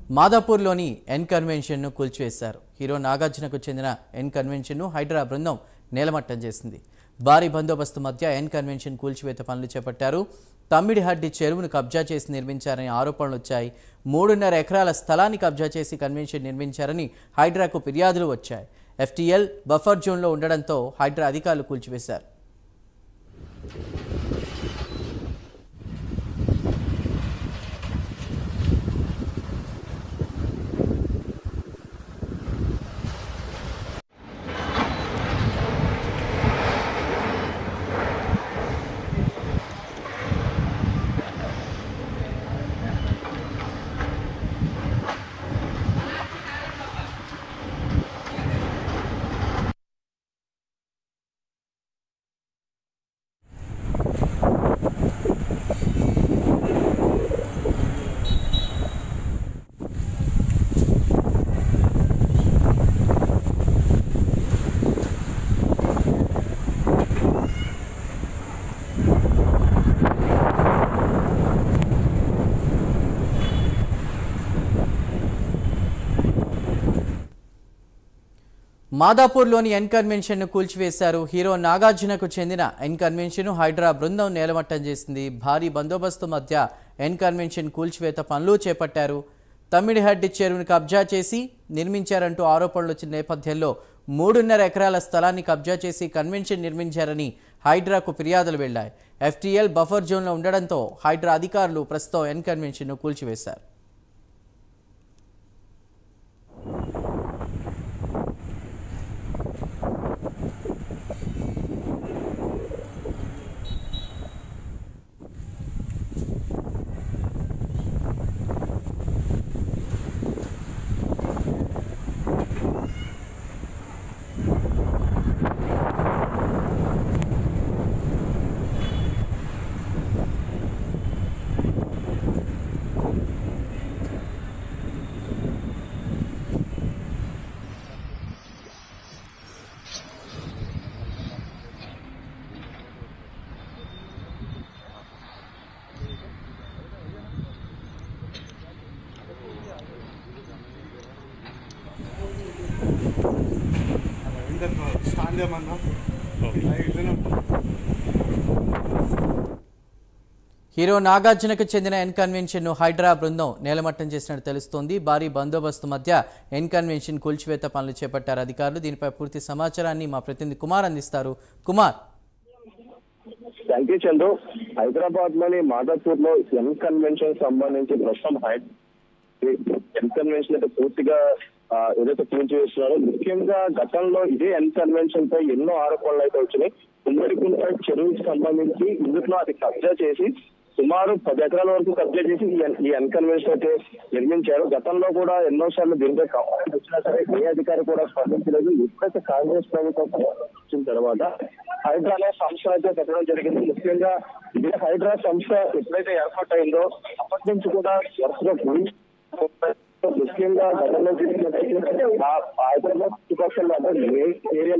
మాదాపూర్లోని ఎన్ కన్వెన్షన్ను కూల్చివేశారు. Hero నాగార్జునకు చెందిన ఎన్ కన్వెన్షన్ను హైడ్రా బృందం నేలమట్టం చేసింది. భారీ బందోబస్తు మధ్య ఎన్ కన్వెన్షన్ కూల్చివేత పనులు చేపట్టారు. తమ్మిడిహడ్డి చెరువును కబ్జా చేసి నిర్మించారని ఆరోపణలు వచ్చాయి. 3.5 ఎకరాల స్థలాన్ని కబ్జా చేసి కన్వెన్షన్ నిర్మించారని హైడ్రాకు ఫిర్యాదులు వచ్చాయి. ఎఫ్టీఎల్ బఫర్ జోన్లో ఉండడంతో హైడ్రా అధికారులు కూల్చివేశారు. మాదాపూర్లోని ఎన్ కన్వెన్షన్ను కూల్చివేశారు. హీరో నాగార్జునకు చెందిన ఎన్ కన్వెన్షన్ హైడ్రా బృందం నేలమట్టం చేసింది. భారీ బందోబస్తు మధ్య ఎన్ కన్వెన్షన్ కూల్చివేత పనులు చేపట్టారు. తమ్మిడిహడ్డి చెరువును కబ్జా చేసి నిర్మించారంటూ ఆరోపణలు వచ్చిన నేపథ్యంలో 3.5 ఎకరాల స్థలాన్ని కబ్జా చేసి కన్వెన్షన్ నిర్మించారని హైడ్రాకు ఫిర్యాదులు వెళ్లాయి. ఎఫ్టీఎల్ బఫర్ జోన్లో ఉండడంతో హైడ్రా అధికారులు ప్రస్తుతం ఎన్ కన్వెన్షన్ను కూల్చివేశారు. హీరో నాగార్జునకు చెందిన ఎన్ కన్వెన్షన్ను హైడ్రా బృందం నేలమట్టం చేసినట్టు తెలుస్తోంది. భారీ బందోబస్తు మధ్య ఎన్ కన్వెన్షన్ కూల్చివేత పనులు చేపట్టారు అధికారులు. దీనిపై పూర్తి సమాచారాన్ని మా ప్రతినిధి కుమార్ అందిస్తారు. కుమార్. Thank you Chandu. హైదరాబాద్ లోని మాదాపూర్ లో ఎన్ కన్వెన్షన్ సంబంధించి ప్రస్తుతం ఎన్ కన్వెన్షన్ అయితే పూర్తిగా ఏదైతే కూల్చివేస్తున్నారో, ముఖ్యంగా గతంలో ఇదే ఎన్ కన్వెన్షన్ పై ఎన్నో ఆరోపణలు అయితే వచ్చినాయి. ఉమ్మడికుంట చెరువుకి సంబంధించి ఇందులో అది కబ్జా చేసి సుమారు 10 ఎకరాల వరకు కబ్జా చేసి ఈ ఎన్ కన్వెన్షన్ అయితే నిర్మించారు. గతంలో కూడా ఎన్నోసార్లు దీనిపై కంప్లైంట్ వచ్చినా సరే ఏ అధికారి కూడా స్పందించలేదు. ఎప్పుడైతే కాంగ్రెస్ ప్రభుత్వం వచ్చిన తర్వాత హైడ్రా అనే సంస్థ అయితే పెట్టడం జరిగింది. ముఖ్యంగా ఇదే హైడ్రా సంస్థ ఎప్పుడైతే ఏర్పాటైందో అప్పటి నుంచి కూడా వరుసగా ముఖ్యంగా గతంలో హైదరాబాద్ చుట్టుపక్కల ఏరియా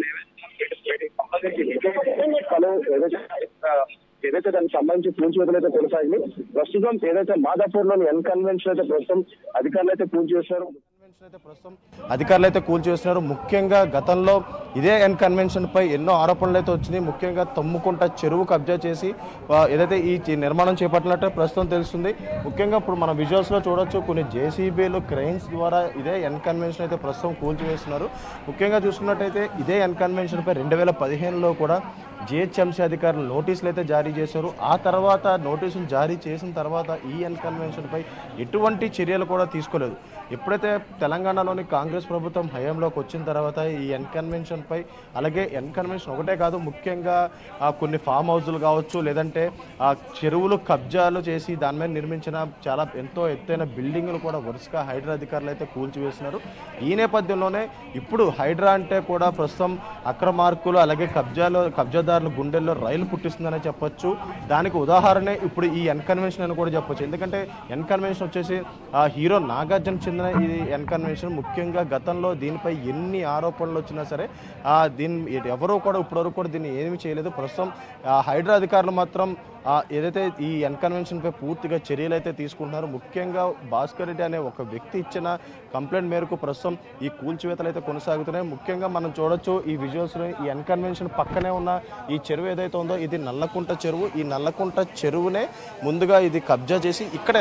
ఏదైతే దానికి సంబంధించి కూల్చివేతలు అయితే కొనసాగింది. ప్రస్తుతం ఏదైతే మాదాపూర్ లోని ఎన్ కన్వెన్షన్ అయితే ప్రస్తుతం అధికారులు అయితే కూల్చివేస్తున్నారు. ముఖ్యంగా గతంలో ఇదే ఎన్ కన్వెన్షన్ పై ఎన్నో ఆరోపణలు అయితే వచ్చినాయి. ముఖ్యంగా తమ్ముకుంట చెరువు కబ్జా చేసి ఏదైతే ఈ నిర్మాణం చేపట్టినట్టు ప్రస్తుతం తెలుస్తుంది. ముఖ్యంగా ఇప్పుడు మన విజువల్స్ లో చూడొచ్చు, కొన్ని జేసీబీలు క్రెయిన్స్ ద్వారా ఇదే ఎన్ కన్వెన్షన్ అయితే ప్రస్తుతం కూల్చివేస్తున్నారు. ముఖ్యంగా చూసుకున్నట్టయితే ఇదే ఎన్ కన్వెన్షన్ పై 2015లో కూడా జిహెచ్ఎంసీ అధికారులు నోటీసులు అయితే జారీ చేశారు. ఆ తర్వాత నోటీసులు జారీ చేసిన తర్వాత ఈ ఎన్ కన్వెన్షన్ పై ఎటువంటి చర్యలు కూడా తీసుకోలేదు. ఎప్పుడైతే తెలంగాణలోని కాంగ్రెస్ ప్రభుత్వం హయాంలోకి వచ్చిన తర్వాత ఈ ఎన్ కన్వెన్షన్ పై, అలాగే ఎన్ కన్వెన్షన్ ఒకటే కాదు, ముఖ్యంగా కొన్ని ఫామ్ హౌజులు కావచ్చు, లేదంటే చెరువులు కబ్జాలు చేసి దాని మీద నిర్మించిన చాలా ఎంతో ఎత్తైన బిల్డింగులు కూడా వరుసగా హైడ్రా అధికారులు అయితే కూల్చివేస్తున్నారు. ఈ నేపథ్యంలోనే ఇప్పుడు హైడ్రా అంటే కూడా ప్రస్తుతం అక్రమార్కులు అలాగే కబ్జాదారుల గుండెల్లో రైలు పుట్టిస్తుందనే చెప్పొచ్చు. దానికి ఉదాహరణే ఇప్పుడు ఈ ఎన్ కన్వెన్షన్ అని కూడా చెప్పొచ్చు. ఎందుకంటే ఎన్ కన్వెన్షన్ వచ్చేసి హీరో నాగార్జున చెందిన ఈ ఎన్ కన్వెన్షన్. ముఖ్యంగా గతంలో దీనిపై ఎన్ని ఆరోపణలు వచ్చినా సరే దీన్ని ఎవరో కూడా ఇప్పటివరకు కూడా దీన్ని ఏమీ చేయలేదు. ప్రస్తుతం హైడ్రా అధికారులు మాత్రం ఏదైతే ఈ ఎన్కన్వెన్షన్ పై పూర్తిగా చర్యలు అయితే తీసుకుంటున్నారు. ముఖ్యంగా భాస్కర్ రెడ్డి అనే ఒక వ్యక్తి ఇచ్చిన కంప్లైంట్ మేరకు ప్రస్తుతం ఈ కూల్చివేతలు అయితే కొనసాగుతున్నాయి. ముఖ్యంగా మనం చూడొచ్చు ఈ విజువల్స్లో ఈ ఎన్కన్వెన్షన్ పక్కనే ఉన్న ఈ చెరువు ఏదైతే ఉందో ఇది నల్లకుంట చెరువు. ఈ నల్లకుంట చెరువునే ముందుగా ఇది కబ్జా చేసి ఇక్కడ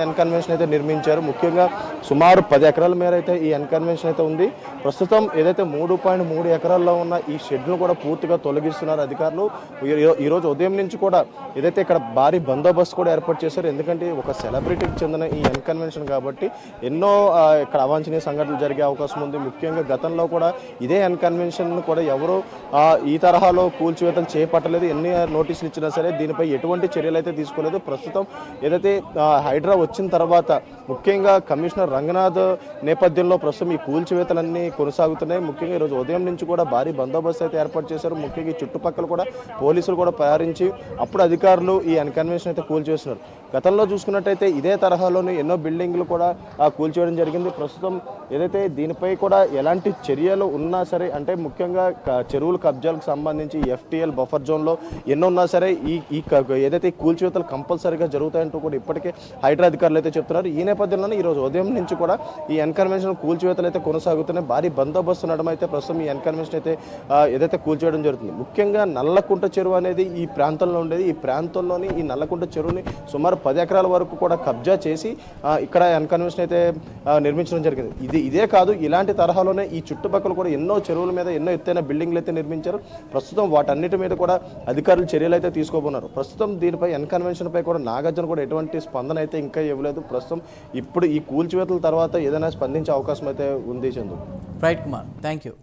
ఎన్కన్వెన్షన్ అయితే నిర్మించారు. ముఖ్యంగా సుమారు 10 ఎకరాల మేర అయితే ఈ ఎన్కన్వెన్షన్ అయితే ఉంది. ప్రస్తుతం ఏదైతే 3.3 ఎకరాల్లో ఉన్న ఈ షెడ్ను కూడా పూర్తిగా తొలగిస్తున్నారు అధికారులు. ఈరోజు ఉదయం నుంచి కూడా ఏదైతే ఇక్కడ భారీ బందోబస్తు కూడా ఏర్పాటు చేశారు. ఎందుకంటే ఒక సెలబ్రిటీకి చెందిన ఈ ఎన్కన్వెన్షన్ కాబట్టి ఎన్నో ఇక్కడ అవాంఛనీయ సంఘటనలు జరిగే అవకాశం ఉంది. ముఖ్యంగా గతంలో కూడా ఇదే ఎన్కన్వెన్షన్ కూడా ఎవరు ఈ తరహాలో కూల్చివేతలు చేపట్టలేదు. ఎన్ని నోటీసులు ఇచ్చినా సరే దీనిపై ఎటువంటి చర్యలు అయితే తీసుకోలేదు. ప్రస్తుతం ఏదైతే హైడ్రా వచ్చిన తర్వాత ముఖ్యంగా కమిషనర్ రంగనాథ్ నేపథ్యంలో ప్రస్తుతం ఈ కూల్చివేతలన్నీ కొనసాగుతున్నాయి. ముఖ్యంగా ఈరోజు ఉదయం నుంచి కూడా భారీ బందోబస్తు అయితే ఏర్పాటు చేశారు. ముఖ్యంగా ఈ చుట్టుపక్కల కూడా పోలీసులు కూడా ప్రయారించి అప్పుడు అధికారులు ఈ ఎన్కన్వెన్షన్ అయితే కూల్చేస్తున్నారు. గతంలో చూసుకున్నట్టయితే ఇదే తరహాలోని ఎన్నో బిల్డింగ్లు కూడా కూల్చేయడం జరిగింది. ప్రస్తుతం ఏదైతే దీనిపై కూడా ఎలాంటి చర్యలు ఉన్నా సరే అంటే ముఖ్యంగా చెరువుల కబ్జాలకు సంబంధించి ఎఫ్టీఎల్ బఫర్ జోన్లో ఎన్నో ఉన్నా సరే ఈ ఏదైతే కూల్చివేతలు కంపల్సరీగా జరుగుతాయంటూ కూడా ఇప్పటికే హైడ్రా అధికారులు అయితే చెప్తున్నారు. ఈ నేపథ్యంలోనే ఈరోజు ఉదయం నుంచి కూడా ఈ ఎన్కన్వెన్షన్ కూల్చివేతలు అయితే కొనసాగుతున్నాయి. భారీ బందోబస్తు నడమైతే ప్రస్తుతం ఈ ఎన్కన్వెన్షన్ అయితే ఏదైతే కూల్చేయడం జరుగుతుంది. ముఖ్యంగా నల్లకుంట చెరువు అనేది ఈ ప్రాంతంలో ఉండేది. ఈ ప్రాంతంలోని ఈ నల్లకుంట చెరువుని సుమారు 10 ఎకరాల వరకు కూడా కబ్జా చేసి ఇక్కడ ఎన్కన్వెన్షన్ అయితే నిర్మించడం జరిగింది. ఇదే కాదు, ఇలాంటి తరహాలోనే ఈ చుట్టుపక్కల కూడా ఎన్నో చెరువుల మీద ఎన్నో ఎత్తైన బిల్డింగ్లు అయితే నిర్మించారు. ప్రస్తుతం వాటన్నిటి మీద కూడా అధికారులు చర్యలు అయితే తీసుకోబోతున్నారు. ప్రస్తుతం దీనిపై ఎన్కన్వెన్షన్ పై కూడా నాగార్జున కూడా ఎటువంటి స్పందన అయితే ఇంకా ఇవ్వలేదు. ప్రస్తుతం ఇప్పుడు ఈ కూల్చివేతల తర్వాత ఏదైనా స్పందించే అవకాశం అయితే ఉంది. Chandu. Right Kumar, thank you.